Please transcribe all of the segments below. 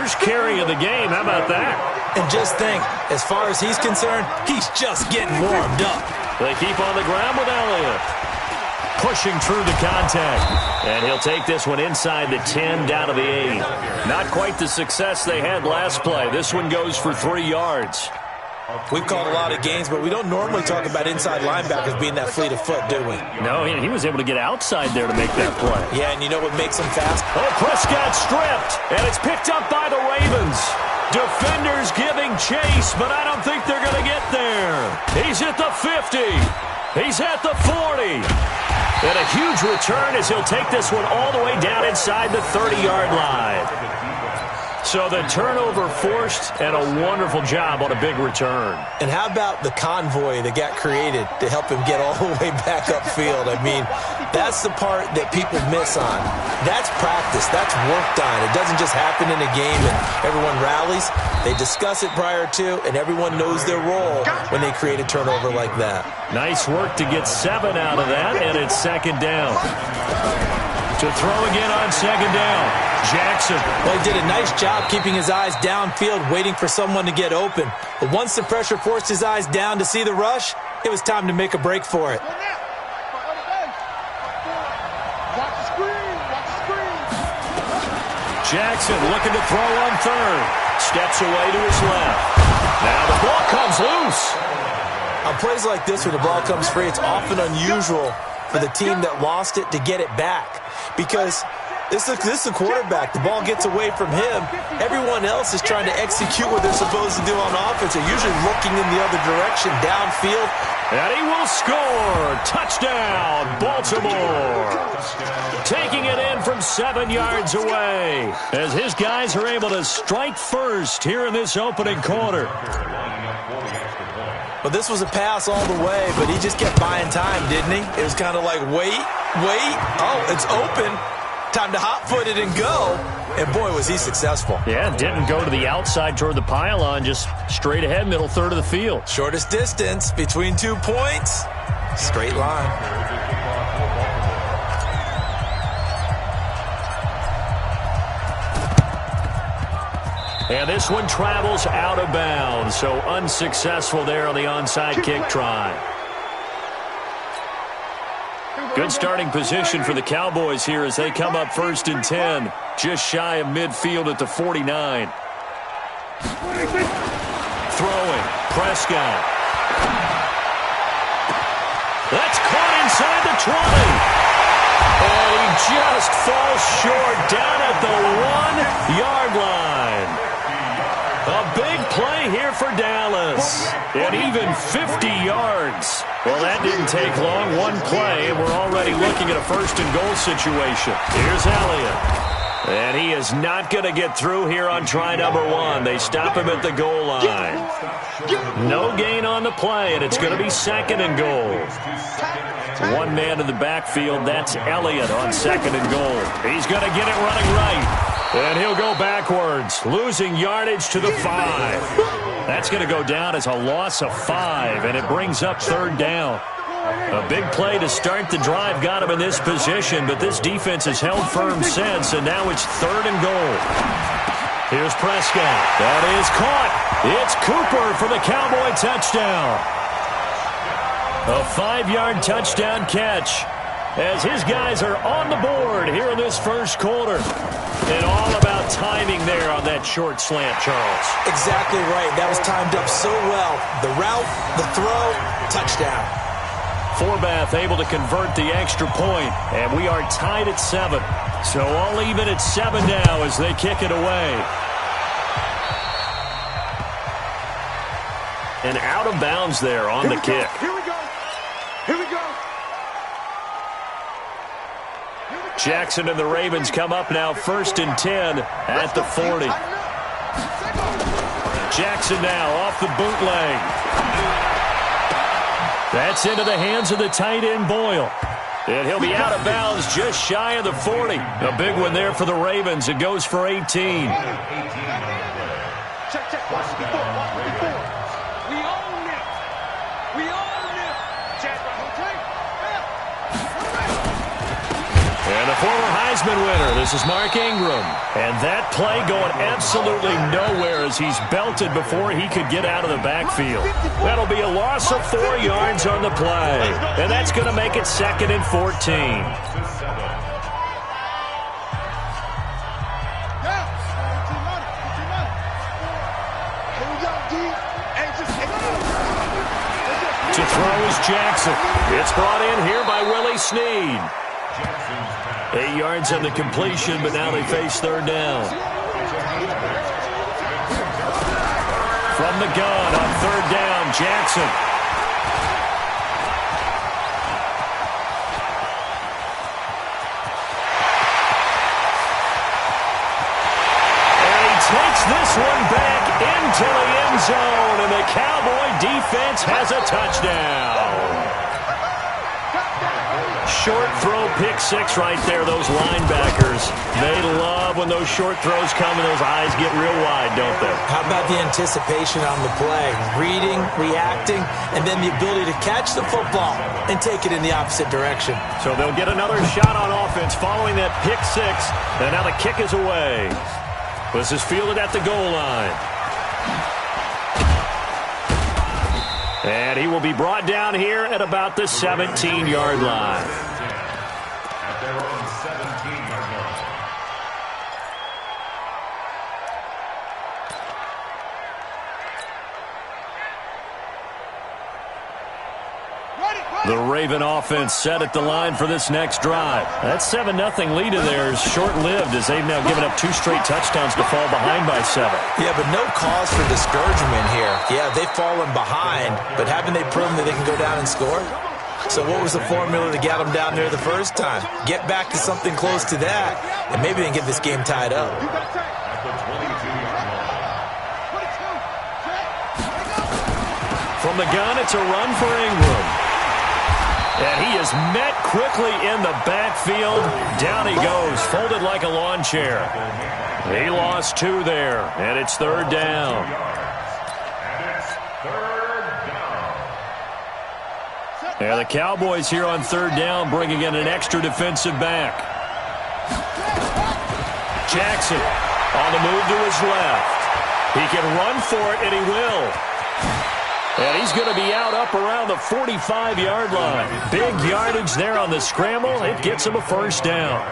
first carry of the game. How about that? And just think, as far as he's concerned, he's just getting warmed up. They keep on the ground with Elliott. Pushing through the contact. And he'll take this one inside the 10, down to the 8. Not quite the success they had last play. This one goes for 3 yards. We've called a lot of games, but we don't normally talk about inside linebackers being that fleet of foot, do we? No, he was able to get outside there to make that play. Yeah, and you know what makes him fast? Oh, Prescott stripped, and it's picked up by the Ravens. Defenders giving chase, but I don't think they're going to get there. He's at the 50. He's at the 40. And a huge return as he'll take this one all the way down inside the 30-yard line. So the turnover forced, and a wonderful job on a big return. And how about the convoy that got created to help him get all the way back upfield? I mean, that's the part that people miss on. That's practice. That's work done. It doesn't just happen in a game and everyone rallies. They discuss it prior to, and everyone knows their role when they create a turnover like that. Nice work to get 7 out of that, and it's second down. To throw again on second down. Jackson. Well, he did a nice job keeping his eyes downfield, waiting for someone to get open. But once the pressure forced his eyes down to see the rush, it was time to make a break for it. Jackson looking to throw on third. Steps away to his left. Now the ball comes loose. On plays like this where the ball comes free, it's often unusual for the team that lost it to get it back. Because this is a quarterback. The ball gets away from him. Everyone else is trying to execute what they're supposed to do on offense. They're usually looking in the other direction, downfield. And he will score. Touchdown, Baltimore. Taking it in from 7 yards away as his guys are able to strike first here in this opening quarter. Well, this was a pass all the way, but he just kept buying time, didn't he? It was kind of like, wait. Oh, it's open. Time to hot-foot it and go. And, boy, was he successful. Yeah, didn't go to the outside toward the pylon, just straight ahead, middle third of the field. Shortest distance between 2 points. Straight line. And this one travels out of bounds, so unsuccessful there on the onside kick try. Good starting position for the Cowboys here as they come up 1st and 10, just shy of midfield at the 49. Throwing, Prescott. That's caught inside the 20. And he just falls short down at the 1-yard line. A big play here for Dallas. And even 50 yards. Well, that didn't take long. One play, and we're already looking at a 1st and goal situation. Here's Elliott. And he is not going to get through here on try number 1. They stop him at the goal line. No gain on the play, and it's going to be 2nd and goal. One man in the backfield, that's Elliott on 2nd and goal. He's going to get it running right. And he'll go backwards, losing yardage to the 5. That's going to go down as a loss of 5, and it brings up 3rd down. A big play to start the drive got him in this position, but this defense has held firm since, and now it's 3rd and goal. Here's Prescott. That is caught. It's Cooper for the Cowboy touchdown. A 5-yard touchdown catch as his guys are on the board here in this first quarter. And all about timing there on that short slant, Charles. Exactly right. That was timed up so well. The route, the throw, touchdown. Forbath able to convert the extra point, and we are tied at 7. So all even at 7 now as they kick it away. And out of bounds there on the kick. Here we go. Here we go. Jackson and the Ravens come up now 1st and 10 at the 40. Jackson now off the bootleg. That's into the hands of the tight end Boyle. And he'll be out of bounds just shy of the 40. A big one there for the Ravens. It goes for 18. Check. Watch the before. We own it. And the former Heisman winner. This is Mark Ingram. And that play going absolutely nowhere as he's belted before he could get out of the backfield. That'll be a loss of 4 yards on the play. And that's going to make it 2nd and 14. To throw is Jackson. It's brought in here by Willie Snead. 8 yards on the completion, but now they face 3rd down. From the gun on 3rd down, Jackson. And he takes this one back into the end zone, and the Cowboy defense has a touchdown. Short throw, pick 6 right there, those linebackers. They love when those short throws come and those eyes get real wide, don't they? How about the anticipation on the play? Reading, reacting, and then the ability to catch the football and take it in the opposite direction. So they'll get another shot on offense following that pick 6, and now the kick is away. This is fielded at the goal line. And he will be brought down here at about the 17-yard line. At their own 17-yard line. The Raven offense set at the line for this next drive. That 7-0 lead of theirs short-lived as they've now given up 2 straight touchdowns to fall behind by 7. Yeah, but no cause for discouragement here. Yeah, they've fallen behind, but haven't they proven that they can go down and score? So what was the formula to get them down there the first time? Get back to something close to that, and maybe they can get this game tied up. At the 22-yard line. From the gun, it's a run for Ingram. And he is met quickly in the backfield. Down he goes, folded like a lawn chair. He lost 2 there, and it's 3rd down. And it's 3rd down. And the Cowboys here on 3rd down bringing in an extra defensive back. Jackson on the move to his left. He can run for it, and he will. And he's going to be out up around the 45-yard line. Big yardage there on the scramble. It gets him a 1st down.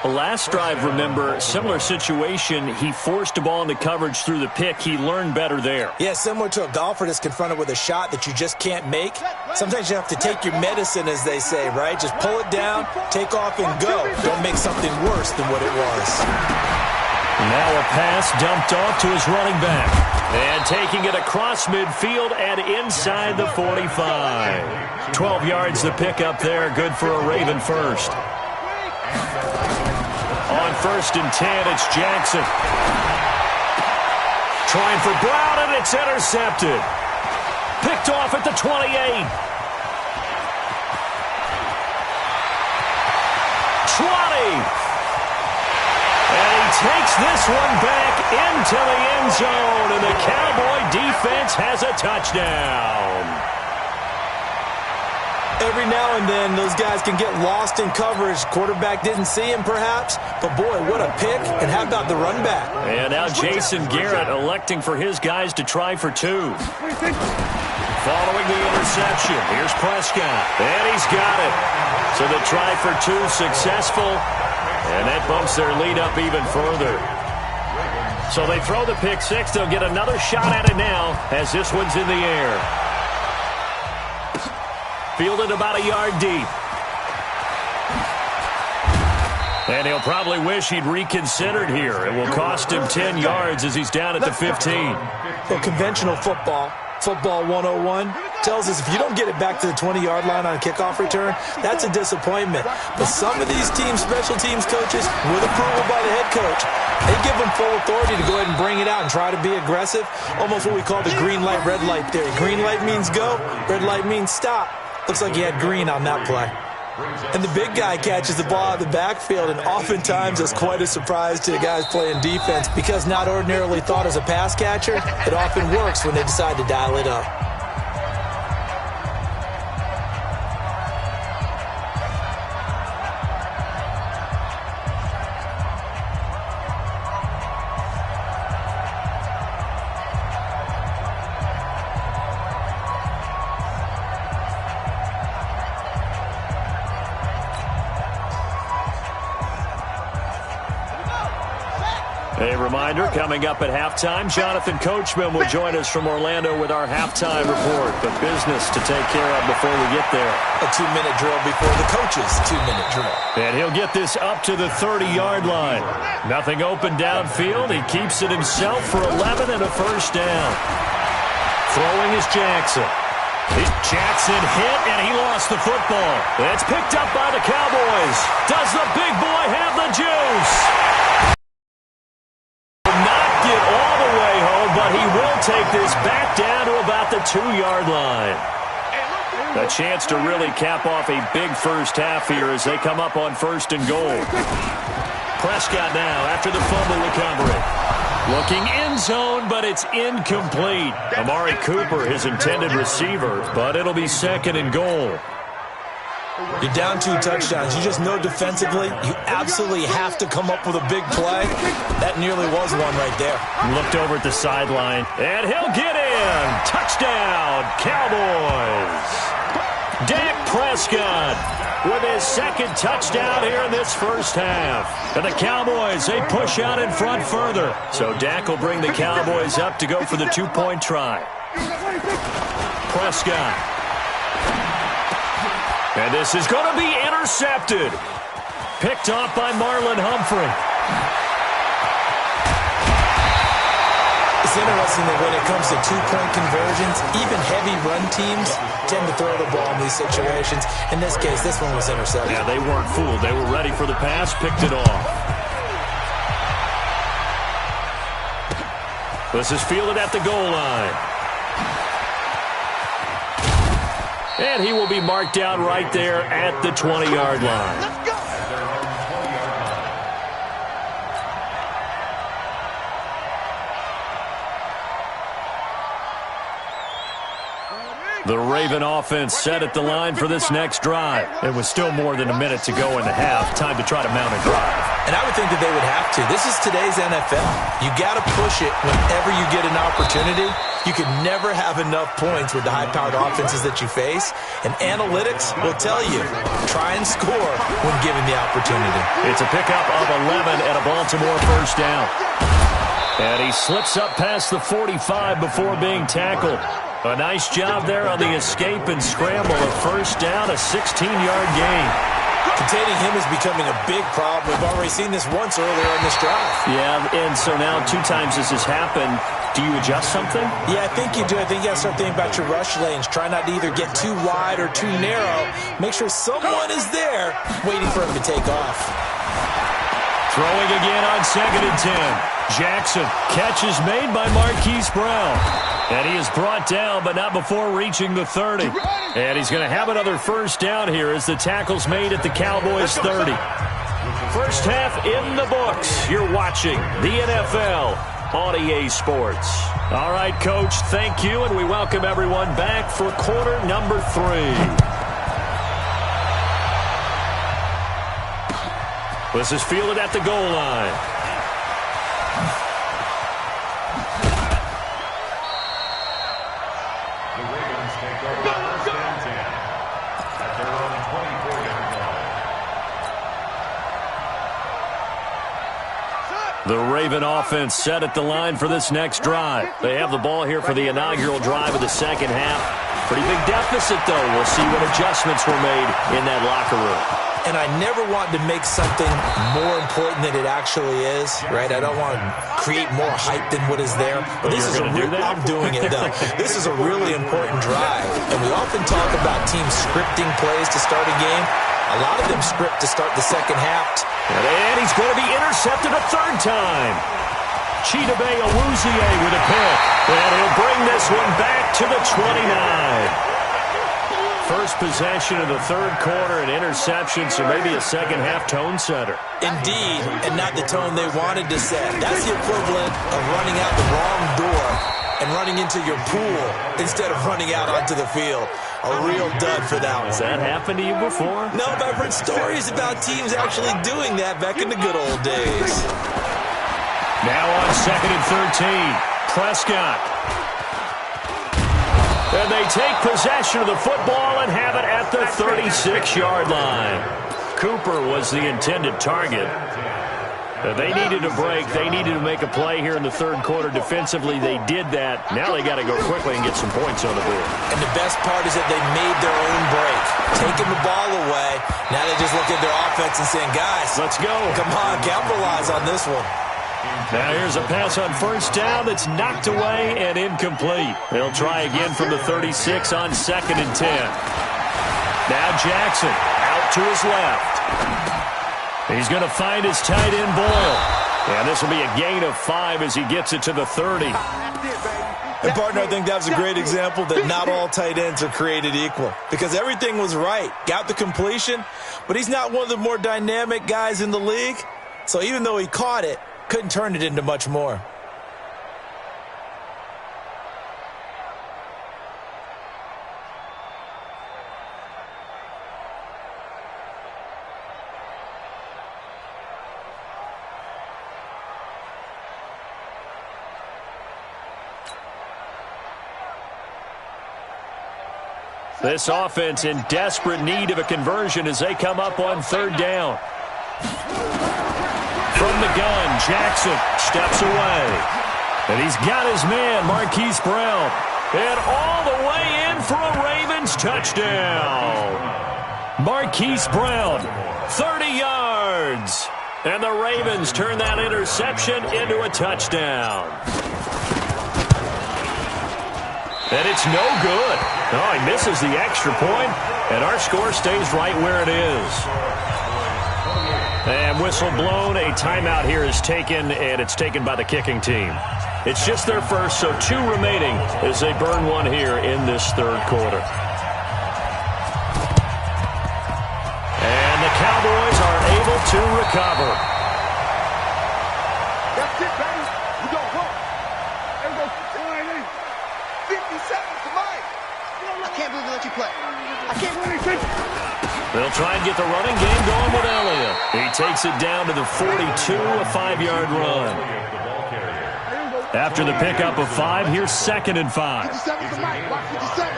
Last drive, remember, similar situation. He forced a ball into coverage through the pick. He learned better there. Yeah, similar to a golfer that's confronted with a shot that you just can't make. Sometimes you have to take your medicine, as they say, right? Just pull it down, take off, and go. Don't make something worse than what it was. Now a pass dumped off to his running back. And taking it across midfield and inside the 45. 12 yards the pickup there. Good for a Raven first. On 1st and 10, it's Jackson. Trying for Brown, and it's intercepted. Picked off at the 28. 20. And he takes this one back into the end zone, and the Cowboy defense has a touchdown. Every now and then, those guys can get lost in coverage. Quarterback didn't see him, perhaps. But, boy, what a pick. And how about the run back? And now Jason Garrett electing for his guys to try for 2. Following the interception, here's Prescott. And he's got it. So the try for 2 successful. And that bumps their lead up even further. So they throw the pick 6. They'll get another shot at it now as this one's in the air. Fielded about a yard deep. And he'll probably wish he'd reconsidered here. It will cost him 10 yards as he's down at the 15. Well, conventional football 101, tells us if you don't get it back to the 20-yard line on a kickoff return, that's a disappointment. But some of these teams, special teams coaches, with approval by the head coach, they give them full authority to go ahead and bring it out and try to be aggressive. Almost what we call the green light, red light theory. Green light means go, red light means stop. Looks like he had green on that play. And the big guy catches the ball out of the backfield, and oftentimes it's quite a surprise to the guys playing defense because not ordinarily thought as a pass catcher, it often works when they decide to dial it up. reminder, coming up at halftime, Jonathan Coachman will join us from Orlando with our halftime report. But business to take care of before we get there. A 2-minute drill before the coach's 2-minute drill. And he'll get this up to the 30-yard line. Nothing open downfield. He keeps it himself for 11 and a first down. Throwing is Jackson. Jackson hit, and he lost the football. It's picked up by the Cowboys. Does the big boy have the juice? Not get all the way home, but he will take this back down to about the 2-yard line. A chance to really cap off a big first half here as they come up on 1st and goal. Prescott now after the fumble recovery. Looking end zone, but it's incomplete. Amari Cooper, his intended receiver, but it'll be 2nd and goal. You're down 2 touchdowns. You just know defensively you absolutely have to come up with a big play. That nearly was one right there. Looked over at the sideline, and he'll get in. Touchdown, Cowboys. Dak Prescott with his 2nd touchdown here in this first half. And the Cowboys, they push out in front further. So Dak will bring the Cowboys up to go for the 2-point try. Prescott. And this is going to be intercepted. Picked off by Marlon Humphrey. It's interesting that when it comes to 2-point conversions, even heavy run teams tend to throw the ball in these situations. In this case, this one was intercepted. Yeah, they weren't fooled. They were ready for the pass, picked it off. This is fielded at the goal line. And he will be marked down right there at the 20-yard line. Let's go. The Raven offense set at the line for this next drive. It was still more than a minute to go in the half. Time to try to mount a drive. And I would think that they would have to. This is today's NFL. You got to push it whenever you get an opportunity. You can never have enough points with the high-powered offenses that you face. And analytics will tell you, try and score when given the opportunity. It's a pickup of 11 and a Baltimore first down. And he slips up past the 45 before being tackled. A nice job there on the escape and scramble. A first down, a 16-yard gain. Containing him is becoming a big problem. We've already seen this once earlier in this drive. Yeah, and so now 2 times this has happened. Do you adjust something? Yeah, I think you do. I think you got to start thinking about your rush lanes. Try not to either get too wide or too narrow. Make sure someone is there waiting for him to take off. Throwing again on 2nd and 10. Jackson. Catch is made by Marquise Brown. And he is brought down, but not before reaching the 30. And he's going to have another first down here as the tackle's made at the Cowboys' 30. First half in the books. You're watching the NFL on EA Sports. All right, Coach, thank you, and we welcome everyone back for quarter number 3. This is fielded at the goal line. The Raven offense set at the line for this next drive. They have the ball here for the inaugural drive of the second half. Pretty big deficit, though. We'll see what adjustments were made in that locker room. And I never want to make something more important than it actually is, right? I don't want to create more hype than what is there. But this is I'm doing it, though. This is a really important drive. And we often talk about teams scripting plays to start a game. A lot of them script to start the second half. And he's going to be intercepted a 3rd time. Chidobe Awuzie with a pick. And he'll bring this one back to the 29. First possession of the 3rd quarter, an interception, so maybe a second-half tone setter. Indeed, and not the tone they wanted to set. That's the equivalent of running out the wrong door and running into your pool instead of running out onto the field. A real dud for that one. Has that happened to you before? No, but I've heard stories about teams actually doing that back in the good old days. Now on 2nd and 13, Prescott. And they take possession of the football and have it at the 36-yard line. Cooper was the intended target. They needed a break. They needed to make a play here in the third quarter. Defensively, they did that. Now they got to go quickly and get some points on the board. And the best part is that they made their own break. Taking the ball away. Now they just look at their offense and saying, guys, let's go. Come on, capitalize on this one. Now here's a pass on first down that's knocked away and incomplete. They'll try again from the 36 on 2nd and 10. Now Jackson out to his left. He's going to find his tight end, Boyle. And this will be a gain of 5 as he gets it to the 30. And, partner, I think that was a great example that not all tight ends are created equal. Because everything was right. Got the completion, but he's not one of the more dynamic guys in the league. So even though he caught it, couldn't turn it into much more. This offense in desperate need of a conversion as they come up on 3rd down. From the gun, Jackson steps away. And he's got his man, Marquise Brown. And all the way in for a Ravens touchdown. Marquise Brown, 30 yards. And the Ravens turn that interception into a touchdown. And it's no good. Oh, he misses the extra point, and our score stays right where it is. And whistle blown. A timeout here is taken, and it's taken by the kicking team. It's just their first, so 2 remaining as they burn one here in this third quarter. And the Cowboys are able to recover. That's it, baby. We go home. There we go. 50 seconds to mine. I can't believe they let you play. I can't believe they let you. They'll try and get the running game going with Elliott. He takes it down to the 42, a 5-yard run. After the pickup of 5, here's 2nd and 5. 57 to Mike. Watch 57.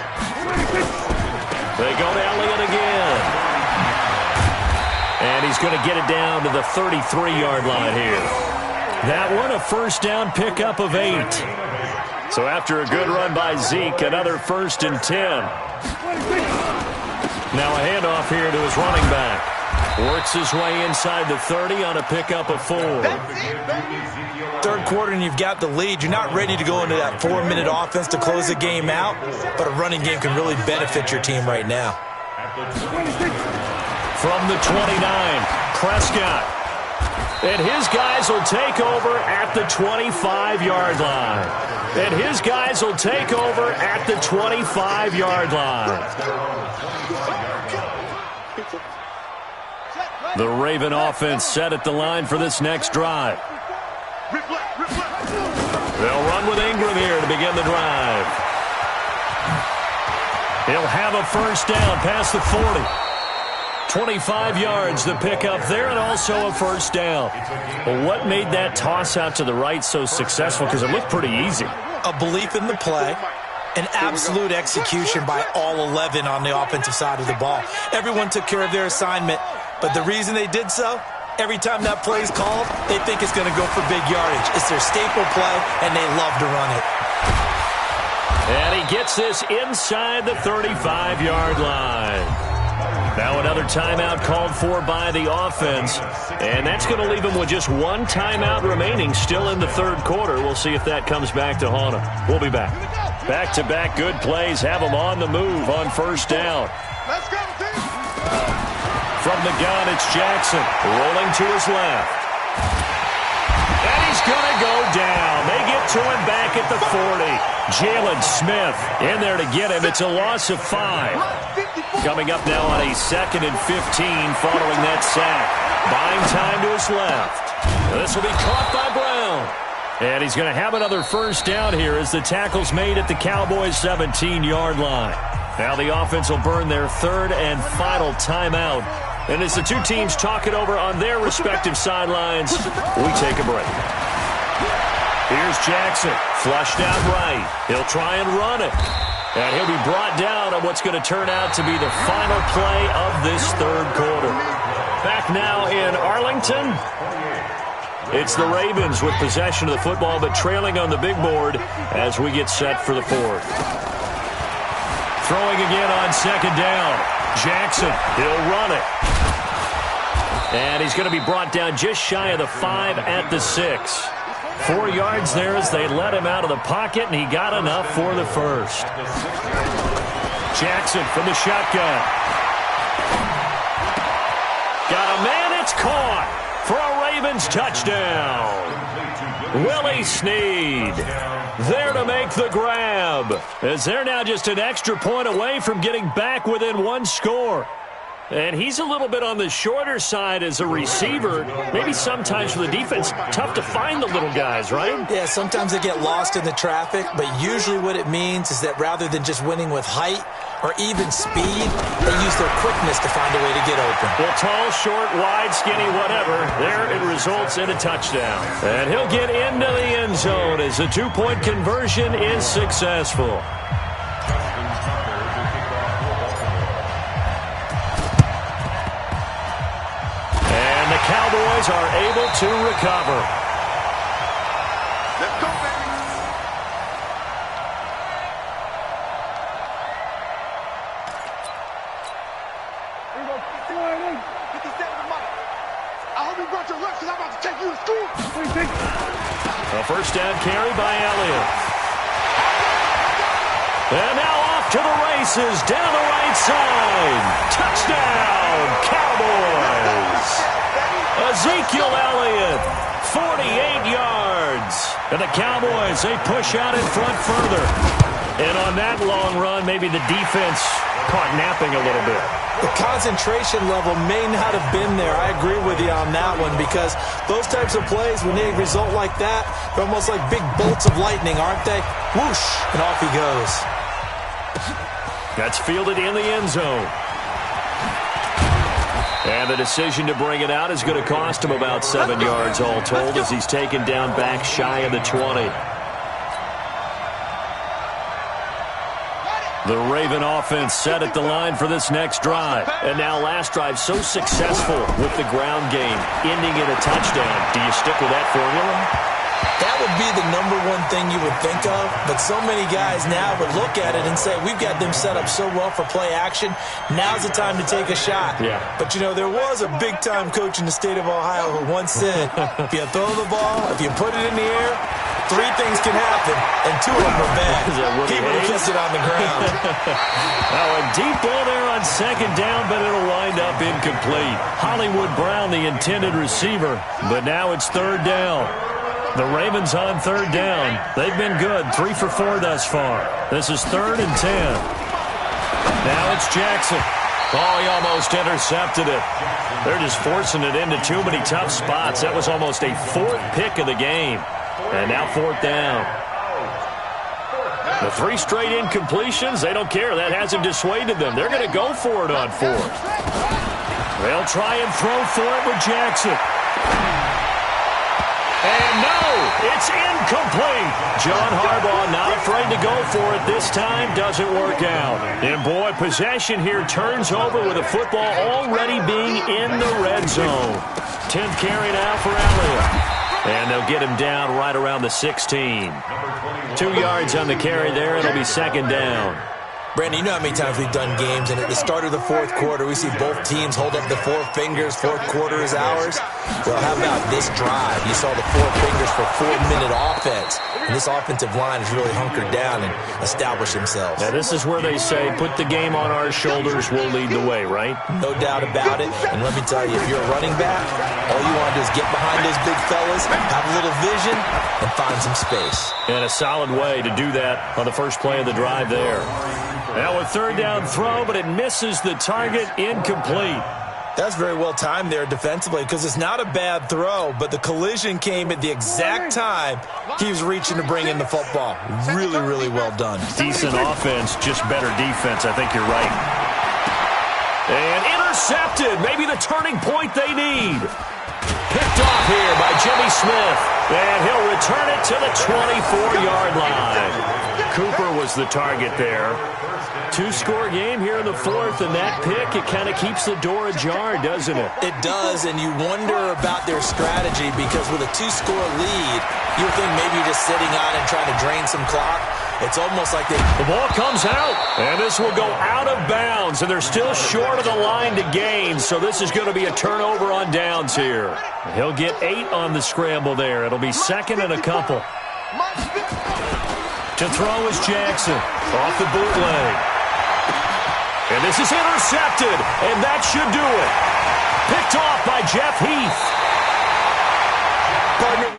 They go to Elliott again. And he's going to get it down to the 33-yard line here. That one a first down pickup of 8. So after a good run by Zeke, another 1st and 10. Now a handoff here to his running back. Works his way inside the 30 on a pickup of 4. Third quarter and you've got the lead. You're not ready to go into that 4-minute offense to close the game out, but a running game can really benefit your team right now. From the 29, Prescott. And his guys will take over at the 25-yard line. And his guys will take over at the 25-yard line. The Raven offense set at the line for this next drive. They'll run with Ingram here to begin the drive. He'll have a first down past the 40. 25 yards the pickup there, and also a first down. Well, what made that toss out to the right so successful? Because it looked pretty easy. A belief in the play, an absolute execution by all 11 on the offensive side of the ball. Everyone took care of their assignment, but the reason they did so, every time that play is called, they think it's going to go for big yardage. It's their staple play, and they love to run it. And he gets this inside the 35-yard line. Now another timeout called for by the offense, and that's going to leave him with just 1 timeout remaining still in the third quarter. We'll see if that comes back to haunt him. We'll be back. Back-to-back good plays have him on the move on first down. Let's go, team. From the gun, it's Jackson rolling to his left. And he's going to go down. They get to him back at the 40. Jalen Smith in there to get him. It's a loss of 5. Coming up now on a 2nd and 15 following that sack. Buying time to his left. This will be caught by Brown. And he's going to have another first down here as the tackle's made at the Cowboys' 17-yard line. Now the offense will burn their 3rd and final timeout. And as the two teams talk it over on their respective sidelines, we take a break. Here's Jackson, flushed out right. He'll try and run it. And he'll be brought down on what's going to turn out to be the final play of this third quarter. Back now in Arlington. It's the Ravens with possession of the football, but trailing on the big board as we get set for the fourth. Throwing again on second down. Jackson, he'll run it. And he's going to be brought down just shy of the 5 at the 6. 4 yards there as they let him out of the pocket, and he got enough for the first. Jackson from the shotgun. Got a man, it's caught for a Ravens touchdown. Willie Snead there to make the grab, as they're now just an extra point away from getting back within 1 score. And he's a little bit on the shorter side as a receiver. Maybe sometimes for the defense, tough to find the little guys, right? Yeah, sometimes they get lost in the traffic, but usually what it means is that rather than just winning with height or even speed, they use their quickness to find a way to get open. Well, tall, short, wide, skinny, whatever, there it results in a touchdown. And he'll get into the end zone as the 2-point conversion is successful. Cowboys are able to recover. Let's go, baby. Here we go. 57 to Mike. I hope you brought your lunch because I'm about to take you to school. A first down carry by Elliott. And now off to the races down the right side. Touchdown, Cowboys. Ezekiel Elliott, 48 yards. And the Cowboys, they push out in front further. And on that long run, maybe the defense caught napping a little bit. The concentration level may not have been there. I agree with you on that one, because those types of plays, when they result like that, they're almost like big bolts of lightning, aren't they? Whoosh, and off he goes. That's fielded in the end zone. And the decision to bring it out is going to cost him about 7 yards all told as he's taken down back shy of the 20. The Raven offense set at the line for this next drive. And now last drive so successful with the ground game, ending in a touchdown. Do you stick with that formula? That would be the number one thing you would think of, but so many guys now would look at it and say, we've got them set up so well for play action, now's the time to take a shot. Yeah. But, you know, there was a big-time coach in the state of Ohio who once said, if you throw the ball, if you put it in the air, 3 things can happen, and 2 of them are bad. He would have kissed it on the ground. Now a deep ball there on second down, but it'll wind up incomplete. Hollywood Brown, the intended receiver, but now it's third down. The Ravens on third down. They've been good, 3 for 4 thus far. This is 3rd and 10. Now it's Jackson. Oh, he almost intercepted it. They're just forcing it into too many tough spots. That was almost a 4th pick of the game. And now 4th down. The 3 straight incompletions, they don't care. That hasn't dissuaded them. They're going to go for it on 4th. They'll try and throw for it with Jackson. And no, it's incomplete. John Harbaugh not afraid to go for it this time. Doesn't work out. And boy, possession here turns over with the football already being in the red zone. 10th carry now for Elliott. And they'll get him down right around the 16. 2 yards on the carry there. It'll be second down. Brandon, you know how many times we've done games, and at the start of the 4th quarter, we see both teams hold up the 4 fingers, 4th quarter is ours. Well, how about this drive? You saw the 4 fingers for 4-minute offense, and this offensive line has really hunkered down and established themselves. Now, this is where they say, put the game on our shoulders, we'll lead the way, right? No doubt about it, and let me tell you, if you're a running back, all you want to do is get behind those big fellas, have a little vision, and find some space. And a solid way to do that on the first play of the drive there. Now a third down throw, but it misses the target, incomplete. That's very well timed there defensively, because it's not a bad throw, but the collision came at the exact time he was reaching to bring in the football. Really, really well done. Decent offense, just better defense. I think you're right. And intercepted. Maybe the turning point they need. Picked off here by Jimmy Smith. And he'll return it to the 24-yard line. Cooper was the target there. Two-score game here in the fourth, and that pick, it kind of keeps the door ajar, doesn't it? It does, and you wonder about their strategy because with a two-score lead, you would think maybe you're just sitting on and trying to drain some clock. It's almost like they... The ball comes out, and this will go out of bounds, and they're still short of the line to gain, so this is going to be a turnover on downs here. He'll get 8 on the scramble there. It'll be second and a couple. To throw is Jackson off the bootleg. And this is intercepted, and that should do it. Picked off by Jeff Heath. Partner,